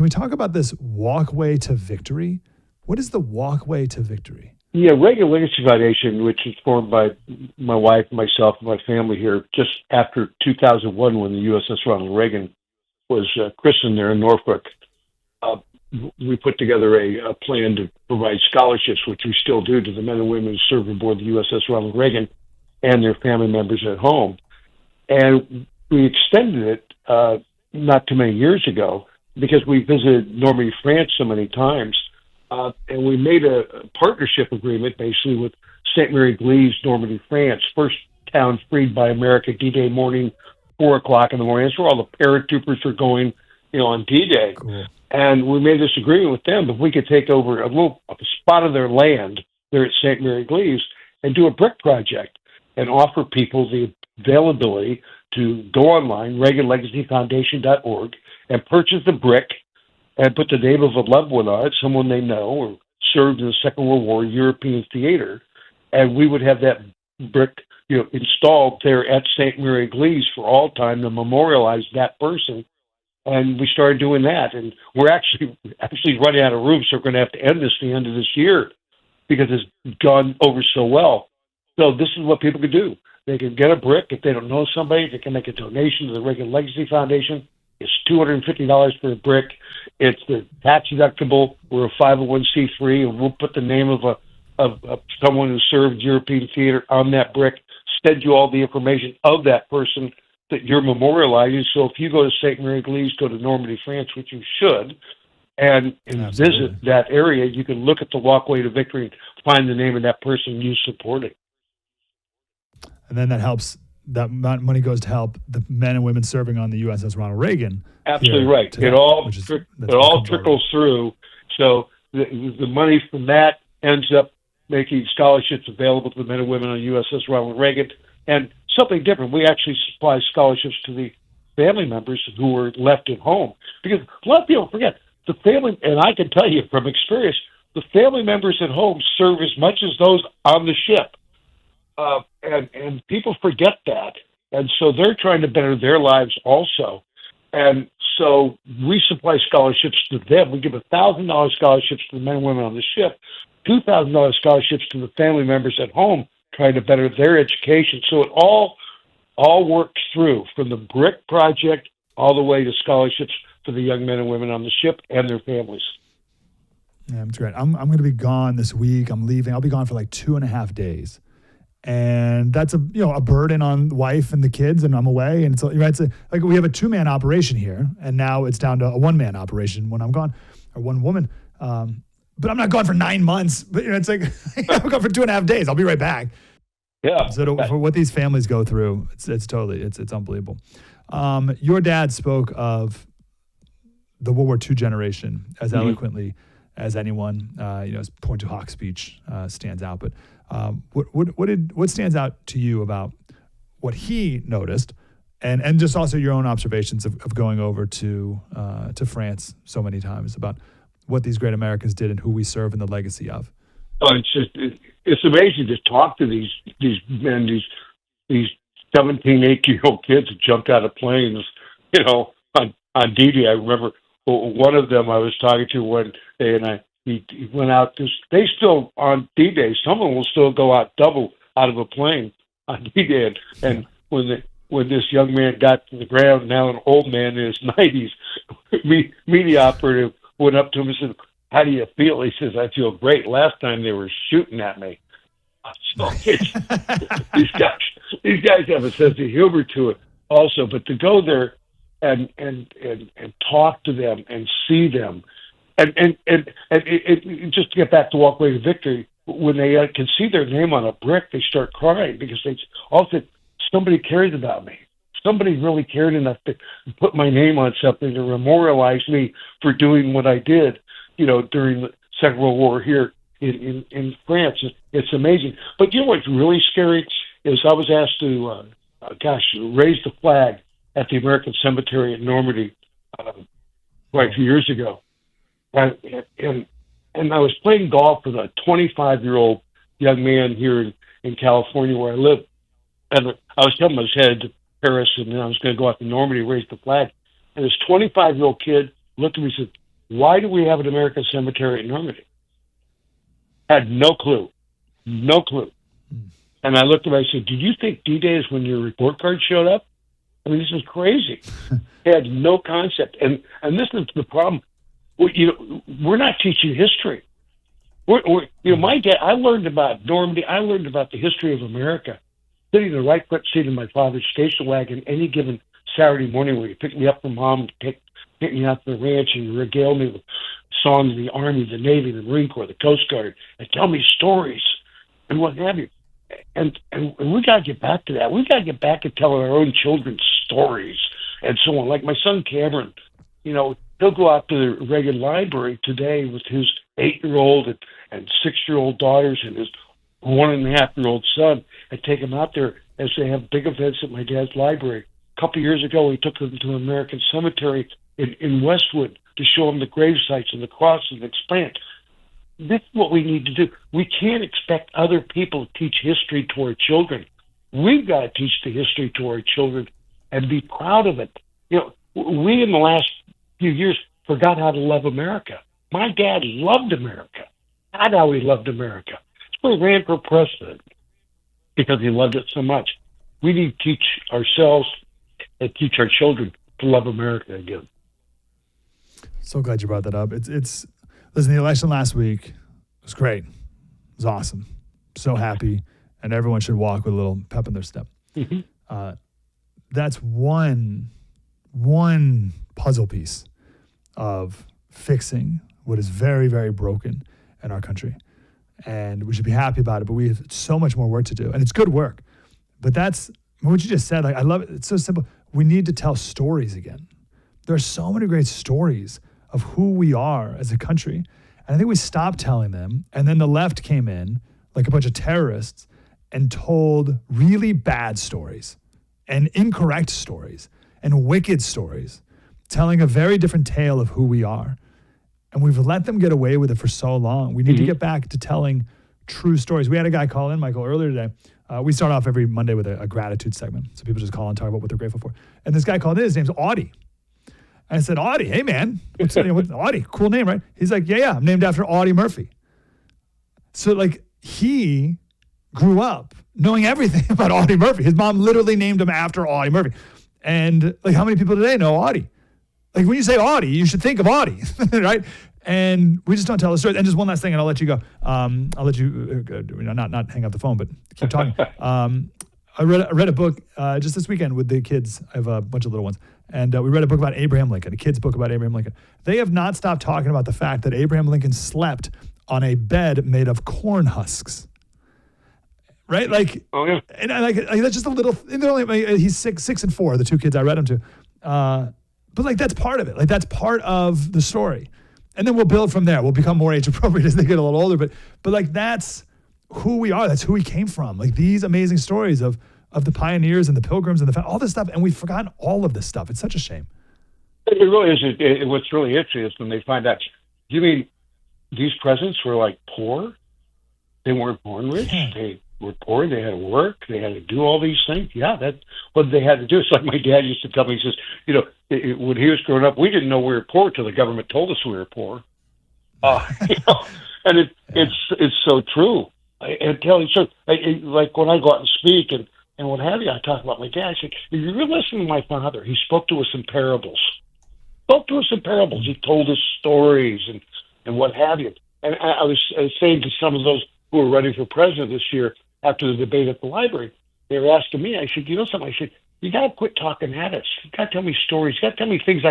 Can we talk about this walkway to victory? What is the walkway to victory? Yeah, Reagan Legacy Foundation, which is formed by my wife, myself, and my family here just after 2001 when the USS Ronald Reagan was christened there in Norfolk. We put together a plan to provide scholarships, which we still do, to the men and women who serve aboard the USS Ronald Reagan and their family members at home. And we extended it not too many years ago because we visited Normandy, France so many times. And we made a partnership agreement basically with St. Mary Glees, Normandy, France, first town freed by America, D-Day morning, 4 o'clock in the morning. That's where all the paratroopers are going, on D-Day. Cool. And we made this agreement with them if we could take over a spot of their land there at St. Mary Glees and do a brick project and offer people the availability to go online, ReaganLegacyFoundation.org, and purchase the brick and put the name of a loved one on it, someone they know or served in the Second World War European theater, and we would have that brick, installed there at St. Mary Glees for all time to memorialize that person. And we started doing that, and we're actually running out of room, so we're going to have to end this at the end of this year because it's gone over so well. So this is what people can do. They can get a brick. If they don't know somebody, they can make a donation to the Reagan Legacy Foundation. It's $250 for a brick. It's the tax deductible. We're a 501c3, and we'll put the name of someone who served European theater on that brick, send you all the information of that person that you're memorializing. So if you go to St. Mary Glees, go to Normandy, France, which you should, and visit that area, you can look at the walkway to victory and find the name of that person you supported. And then that money goes to help the men and women serving on the USS Ronald Reagan. Absolutely right. It all trickles through. So the money from that ends up making scholarships available to the men and women on USS Ronald Reagan. And something different, we actually supply scholarships to the family members who were left at home. Because a lot of people forget, the family, and I can tell you from experience, the family members at home serve as much as those on the ship. And people forget that. And so they're trying to better their lives also. And so we supply scholarships to them. We give $1,000 scholarships to the men and women on the ship, $2,000 scholarships to the family members at home trying to better their education. So it all works through from the brick project all the way to scholarships for the young men and women on the ship and their families. Yeah, that's great. I'm going to be gone this week. I'm leaving. I'll be gone for like 2.5 days. And that's a burden on the wife and the kids, and I'm away. And it's like we have a 2-man operation here, and now it's down to a 1-man operation when I'm gone, or 1 woman. But I'm not gone for 9 months. But it's like I'm gone for 2.5 days. I'll be right back. Yeah. So for what these families go through, it's totally it's unbelievable. Your dad spoke of the World War II generation as eloquently as anyone. His Point to Hawk speech stands out. But what stands out to you about what he noticed, and just also your own observations of going over to France so many times about what these great Americans did and who we serve and the legacy of? Oh, it's amazing to talk to these men, these 17, 18-year-old kids who jumped out of planes, on D-Day. I remember one of them I was talking to one day, and he went out. They still on D-Day. Some of them will still go out double out of a plane on D-Day. And when this young man got to the ground, now an old man in his 90s, media operative went up to him and said, "How do you feel?" He says, "I feel great. Last time they were shooting at me." So these guys have a sense of humor to it also. But to go there and talk to them and see them, and just to get back to Walkway to Victory, when they can see their name on a brick, they start crying because they also somebody cares about me. Somebody really cared enough to put my name on something to memorialize me for doing what I did, during the Second World War here in France. It's amazing. But what's really scary is I was asked to, raise the flag at the American Cemetery in Normandy quite a few years ago. And I was playing golf with a 25-year-old young man here in California where I live. And I was telling him I was headed to Paris, and then I was going to go out to Normandy, raise the flag. And this 25-year-old kid looked at me and said, why do we have an American cemetery at Normandy? Had no clue. No clue. And I looked at him, I said, did you think D-Day is when your report card showed up? I mean, this is crazy. They had no concept. And this is the problem. We're not teaching history. My dad, I learned about Normandy. I learned about the history of America sitting in the right front seat of my father's station wagon any given Saturday morning where he picked me up from home, take me out to the ranch and regale me with songs of the Army, the Navy, the Marine Corps, the Coast Guard, and tell me stories and what have you. And we got to get back to that. We got to get back to telling our own children stories and so on. Like my son Cameron, he'll go out to the Reagan Library today with his 8-year-old and 6-year-old daughters and his 1.5-year-old son and take them out there as they have big events at my dad's library. A couple of years ago, he took them to an American cemetery in Westwood to show them the grave sites and the crosses and explain. This is what we need to do. We can't expect other people to teach history to our children. We've got to teach the history to our children and be proud of it. We in the last few years forgot how to love America. My dad loved America. That's how he loved America. So he ran for president because he loved it so much. We need to teach ourselves and teach our children to love America again. So glad you brought that up. Listen, the election last week was great. It was awesome. So happy. And everyone should walk with a little pep in their step. Mm-hmm. That's one puzzle piece of fixing what is very, very broken in our country. And we should be happy about it, but we have so much more work to do. And it's good work. But that's what you just said. I love it. It's so simple. We need to tell stories again. There are so many great stories of who we are as a country. And I think we stopped telling them. And then the left came in like a bunch of terrorists and told really bad stories and incorrect stories and wicked stories, telling a very different tale of who we are. And we've let them get away with it for so long. We need to get back to telling true stories. We had a guy call in, Michael, earlier today. We start off every Monday with a gratitude segment. So people just call and talk about what they're grateful for. And this guy called in, his name's Audie. And I said, Audie, hey man, what's Audie? Cool name, right? He's like, yeah, I'm named after Audie Murphy. So he grew up knowing everything about Audie Murphy. His mom literally named him after Audie Murphy. And how many people today know Audie? When you say Audie, you should think of Audie, right? And we just don't tell the story. And just one last thing, and I'll let you go. I'll let you not hang up the phone, but keep talking. I read a book just this weekend with the kids. I have a bunch of little ones. And we read a book about Abraham Lincoln, a kid's book about Abraham Lincoln. They have not stopped talking about the fact that Abraham Lincoln slept on a bed made of corn husks. Right? Oh, yeah. And that's just a little, he's 6 and 4, the two kids I read him to. But that's part of it. That's part of the story. And then we'll build from there. We'll become more age appropriate as they get a little older. But that's who we are. That's who we came from. These amazing stories of the pioneers and the pilgrims and all this stuff. And we've forgotten all of this stuff. It's such a shame. It really is. What's really interesting is when they find out, you mean these presidents were poor? They weren't born rich. Yeah. They were poor. They had to work. They had to do all these things. Yeah, that's what they had to do. It's like my dad used to tell me. He says, when he was growing up, we didn't know we were poor till the government told us we were poor. And it's so true. I tell you, so when I go out and speak and what have you, I talk about my dad. I say, if you were listening to my father, he spoke to us in parables. He told us stories and what have you. And I was saying to some of those who were running for president this year after the debate at the library, they were asking me, I said, something? I said, you got to quit talking at us. You got to tell me stories. You got to tell me things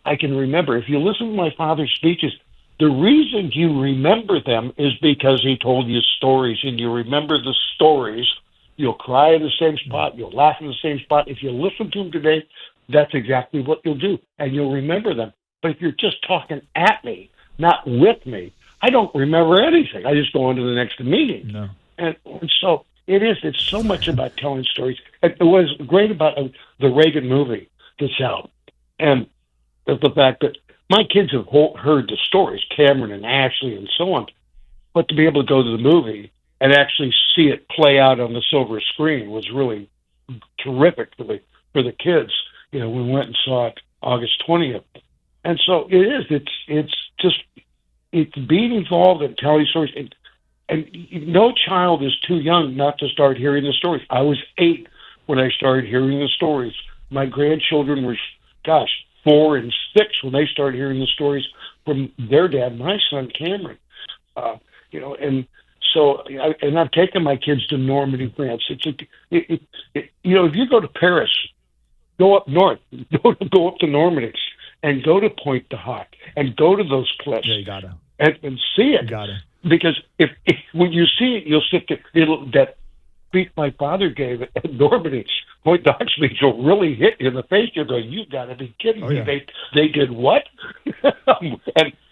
I can remember. If you listen to my father's speeches, the reason you remember them is because he told you stories, and you remember the stories. You'll cry in the same spot. You'll laugh in the same spot. If you listen to them today, that's exactly what you'll do, and you'll remember them. But if you're just talking at me, not with me, I don't remember anything. I just go on to the next meeting. No. And so it's so much about telling stories. And what is great about the Reagan movie that's out, and the fact that my kids have heard the stories, Cameron and Ashley and so on, but to be able to go to the movie and actually see it play out on the silver screen was really terrific for the kids. We went and saw it August 20th. And so it's just it's being involved and telling stories. And no child is too young not to start hearing the stories. I was 8 when I started hearing the stories. My grandchildren were, 4 and 6 when they started hearing the stories from their dad, my son Cameron. And so, I've taken my kids to Normandy, France. If you go to Paris, go up north, go up to Normandy, and go to Pointe du Hoc, and go to those cliffs. Yeah, you gotta. And see it. You gotta. Because if when you see it, you'll sit there. That speech my father gave at Normandy, Pointe du Hoc speech will really hit you in the face. You'll go, "You got to be kidding me! Yeah. They did what?"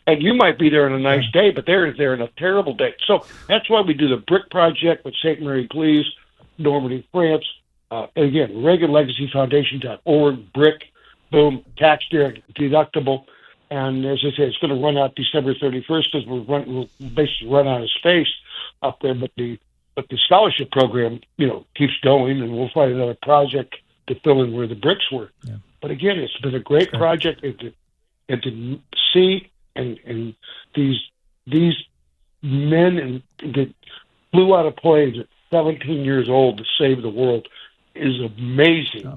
and you might be there on a nice day, but they're there on a terrible day. So that's why we do the Brick Project with St. Mary Cleves, Normandy, France. And again, Reagan Legacy Foundation.org. Brick, boom, tax deductible. And as I say, it's going to run out December 31st because we'll basically run out of space up there. But the scholarship program, keeps going, and we'll find another project to fill in where the bricks were. Yeah. But again, it's been a great project, and to see and these men that flew out of planes at 17 years old to save the world is amazing.